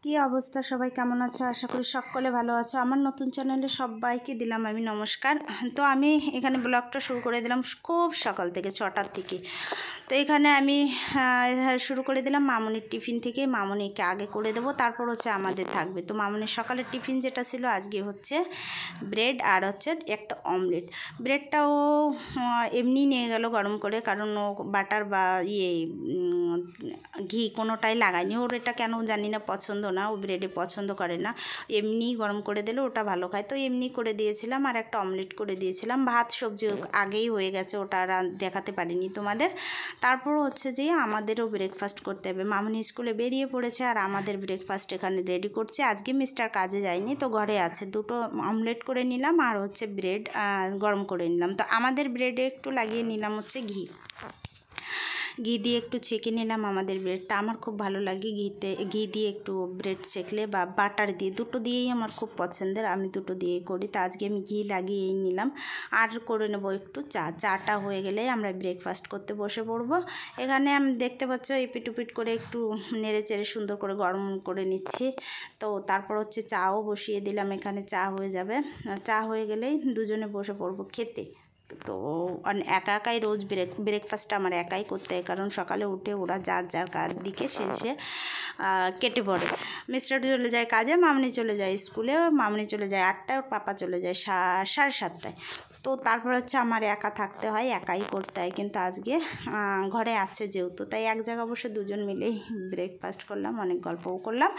কি অবস্থা, সবাই কেমন আছো? আশা করি সকলে ভালো আছো। আমার নতুন চ্যানেলে সবাইকে দিলাম আমি নমস্কার। তো আমি এখানে ব্লগটা শুরু করে দিলাম খুব সকাল থেকে 6টার থেকে। তো এখানে আমি শুরু করে দিলাম মামনির টিফিন থেকে। মামনিকে আগে করে দেবো, তারপর হচ্ছে আমাদের থাকবে। তো মামনির সকালের টিফিন যেটা ছিল আজকে হচ্ছে ব্রেড আর হচ্ছে একটা অমলেট। ব্রেডটাও এমনি নিয়ে গেল গরম করে, কারণ ও বাটার বা ঘি কোনোটাই লাগায়নি। ওর এটা কেন জানি না পছন্দ না, ও ব্রেডে পছন্দ করে না। এমনি গরম করে দিলে ওটা ভালো খায়, তো এমনি করে দিয়েছিলাম। আর একটা অমলেট করে দিয়েছিলাম। ভাত সবজি আগেই হয়ে গেছে, ওটা আর দেখাতে পারিনি তোমাদের। তারপর হচ্ছে যে আমাদেরও ব্রেকফাস্ট করতে হবে। মামনি স্কুলে বেরিয়ে পড়েছে আর আমাদের ব্রেকফাস্ট এখানে রেডি করছে। আজকে মিস্টার কাজে যায়নি, তো ঘরে আছে। দুটো অমলেট করে নিলাম আর হচ্ছে ব্রেড গরম করে নিলাম। তো আমাদের ব্রেডে একটু লাগিয়ে নিলাম হচ্ছে ঘি দিয়ে একটু ছেঁকে নিলাম আমাদের ব্রেডটা। আমার খুব ভালো লাগে ঘি দিয়ে একটু ব্রেড ছেঁকলে, বা বাটার দিয়ে, দুটো দিয়েই আমার খুব পছন্দের। আমি দুটো দিয়েই করি। তো আজকে আমি ঘি লাগিয়েই নিলাম। আর করে নেব একটু চাটা হয়ে গেলে আমরা ব্রেকফাস্ট করতে বসে পড়বো। এখানে আমি দেখতে পাচ্ছ এপিট উপিট করে একটু নেড়ে চেড়ে সুন্দর করে গরম করে নিচ্ছি। তো তারপর হচ্ছে চাও বসিয়ে দিলাম। এখানে চা হয়ে যাবে। চা হয়ে গেলেই দুজনে বসে পড়বো খেতে। তো একা একাই রোজ ব্রেকফাস্টটা আমার একাই করতে হয়, কারণ সকালে উঠে ওরা যার যার কাজ দিকে শেষে কেটে পড়ে। মিস্টার চলে যায় কাজে, মামনি চলে যায় স্কুলে। মামনি চলে যায় 8টায়, ওর পাপা চলে যায় 7:30টায়। তো তারপর হচ্ছে আমার একা থাকতে হয়, একাই করতে হয়। কিন্তু আজকে ঘরে আছে যেহেতু, তাই এক জায়গা বসে দুজন মিলেই ব্রেকফাস্ট করলাম, অনেক গল্পও করলাম।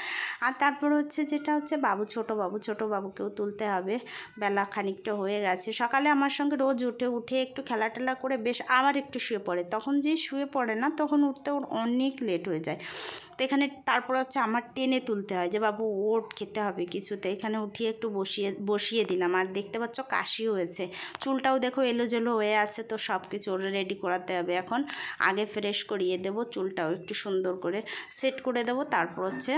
আর তারপর হচ্ছে যেটা হচ্ছে ছোটো বাবুকেও তুলতে হবে। বেলা খানিকটা হয়ে গেছে। সকালে আমার সঙ্গে রোজ উঠে একটু খেলা টেলা করে বেশ আবার একটু শুয়ে পড়ে। তখন যে শুয়ে পড়ে না, তখন উঠতে ওর অনেক লেট হয়ে যায়। তো এখানে তারপর হচ্ছে আমার টেনে তুলতে হয় যে বাবু ওট, খেতে হবে কিছু। তো এখানে উঠিয়ে একটু বসিয়ে দিলাম। আর দেখতে পাচ্ছ কাশিও হয়েছে, চুলটাও দেখো এলোজেলো হয়ে আছে। তো সব কিছু ওর রেডি করাতে হবে এখন। আগে ফ্রেশ করিয়ে দেবো, চুলটাও একটু সুন্দর করে সেট করে দেবো। তারপর হচ্ছে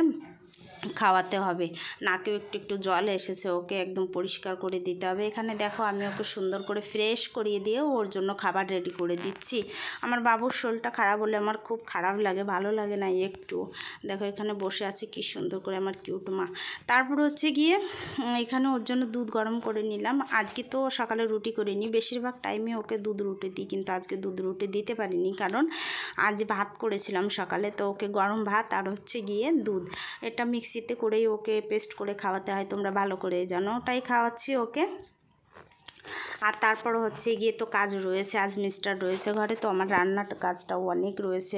খাওয়াতে হবে। নাকেও একটু জল এসেছে, ওকে একদম পরিষ্কার করে দিতে হবে। এখানে দেখো আমি ওকে সুন্দর করে ফ্রেশ করিয়ে দিয়ে ওর জন্য খাবার রেডি করে দিচ্ছি। আমার বাবুর শরীরটা খারাপ হলে আমার খুব খারাপ লাগে, ভালো লাগে না একটু। দেখো এখানে বসে আছে কি সুন্দর করে আমার কিউট মা। তারপর হচ্ছে গিয়ে এখানে ওর জন্য দুধ গরম করে নিলাম। আজকে তো সকালে রুটি করিনি, বেশিরভাগ টাইমে ওকে দুধ রুটি দিই, কিন্তু আজকে দুধ রুটি দিতে পারিনি, কারণ আজ ভাত করেছিলাম সকালে। তো ওকে গরম ভাত আর হচ্ছে গিয়ে দুধ, এটা মিক্সিতে করেই ওকে পেস্ট করে খাওয়াতে হয়, তোমরা ভালো করে জানো। ওটাই খাওয়াচ্ছি ওকে। আর তারপর হচ্ছে গিয়ে তো কাজ রয়েছে, আজ মিস্টার রয়েছে ঘরে, তো আমার রান্নার কাজটাও অনেক রয়েছে,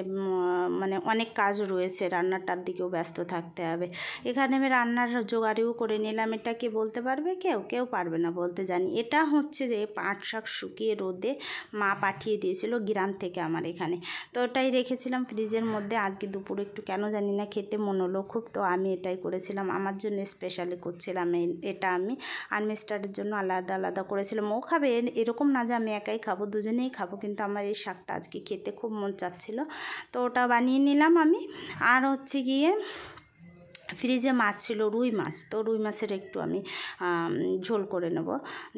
মানে অনেক কাজ রয়েছে। রান্নাটার দিকেও ব্যস্ত থাকতে হবে। এখানে আমি রান্নার জোগাড়িও করে নিলাম। এটা কি বলতে পারবে? কেউ পারবে না বলতে, জানি। এটা হচ্ছে যে পাট শাক শুকিয়ে রোদে মা পাঠিয়ে দিয়েছিল গ্রাম থেকে আমার এখানে। তো ওটাই রেখেছিলাম ফ্রিজের মধ্যে। আজকে দুপুরে একটু কেন জানি না খেতে মন হলো খুব, তো আমি এটাই করেছিলাম। আমার জন্য স্পেশালি করছিলাম এটা আমি। আর মিস্টারের জন্য আলাদা আলাদা করেছিলাম। ও খাবে এরকম না যে আমি একাই খাবো, দুজনেই খাবো, কিন্তু আমার এই শাকটা আজকে খেতে খুব মন চাচ্ছিল, তো ওটা বানিয়ে নিলাম আমি। আর হচ্ছে গিয়ে ফ্রিজে মাছ ছিল, রুই মাছ। তো রুই মাছের একটু আমি ঝোল করে নেব,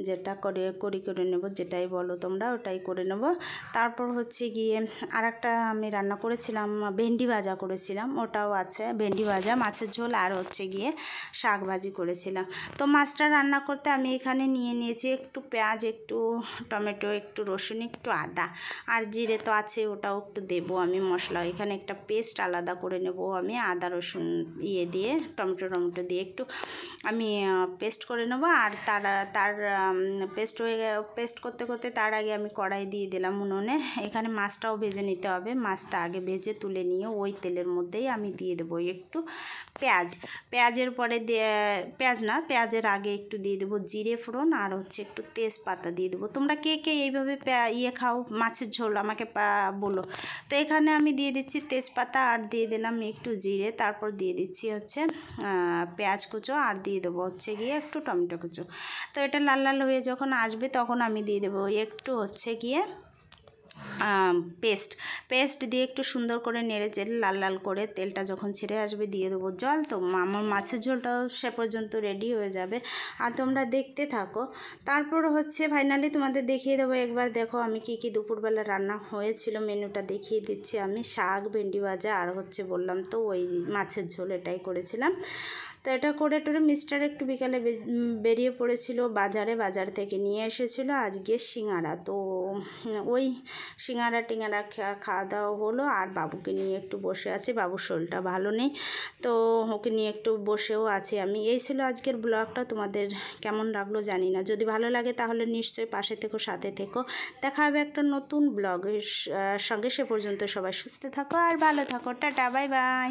যেটা করে নেব, যেটাই বলো তোমরা, ওটাই করে নেব। তারপর হচ্ছে গিয়ে আর একটা আমি রান্না করেছিলাম, ভেন্ডি ভাজা করেছিলাম, ওটাও আছে। ভেন্ডি ভাজা, মাছের ঝোল, আর হচ্ছে গিয়ে শাক ভাজি করেছিলাম। তো মাছটা রান্না করতে আমি এখানে নিয়ে নিয়েছি একটু পেঁয়াজ, একটু টমেটো, একটু রসুন, একটু আদা, আর জিরে তো আছে, ওটাও একটু দেবো আমি মশলা। এখানে একটা পেস্ট আলাদা করে নেব আমি, আদা রসুন দিয়ে টমেটো দিয়ে একটু আমি পেস্ট করে নেব। আর তার পেস্ট করতে করতে তার আগে আমি কড়াই দিয়ে দিলাম উনুনে। এখানে মাছটাও ভেজে নিতে হবে। মাছটা আগে ভেজে তুলে নিয়ে ওই তেলের মধ্যেই আমি দিয়ে দেবো একটু পেঁয়াজের পরে পেঁয়াজের আগে একটু দিয়ে দেবো জিরে ফোড়ন, আর হচ্ছে একটু তেজপাতা দিয়ে দেবো। তোমরা কে এইভাবে খাও মাছের ঝোল, আমাকে বলো। তো এখানে আমি দিয়ে দিচ্ছি তেজপাতা, আর দিয়ে দিলাম একটু জিরে, তারপর দিয়ে দিচ্ছি হচ্ছে পেঁয়াজ কুচো, আর দিয়ে দেবো হচ্ছে গিয়ে একটু টমেটো কুচো। তো এটা লাল লাল হয়ে যখন আসবে তখন আমি দিয়ে দেবো একটু হচ্ছে গিয়ে পেস্ট দিয়ে একটু সুন্দর করে নেড়ে চেড়ে লাল লাল করে তেলটা যখন ছেড়ে আসবে দিয়ে দেবো জল। তো আমার মাছের ঝোলটাও সে পর্যন্ত রেডি হয়ে যাবে, আর তোমরা দেখতে থাকো। তারপর হচ্ছে ফাইনালি তোমাদের দেখিয়ে দেবো, একবার দেখো আমি কি কি দুপুরবেলা রান্না হয়েছিল, মেনুটা দেখিয়ে দিচ্ছি। আমি শাক, ভেন্ডি ভাজা আর হচ্ছে বললাম তো ওই মাছের ঝোল, এটাই করেছিলাম। তো এটা করে টোরে মিস্টার একটু বিকালে বেরিয়ে পড়েছিল বাজার থেকে নিয়ে এসেছিলো আজকে সিঙ্গারা। তো ওই সিঙ্গারা টিঙ্গারা খাওয়া দাওয়া হলো, আর বাবুকে নিয়ে একটু বসে আছি। বাবুর শরীরটা ভালো নেই, তো ওকে নিয়ে একটু বসেও আছি আমি। এই ছিল আজকের ব্লগটা, তোমাদের কেমন লাগলো জানি না। যদি ভালো লাগে তাহলে নিশ্চয়ই পাশে থেকো, সাথে থেকো। দেখা হবে একটা নতুন ব্লগের সঙ্গে। সে পর্যন্ত সবাই সুস্থ থাকো আর ভালো থাকো। Tata, bye bye.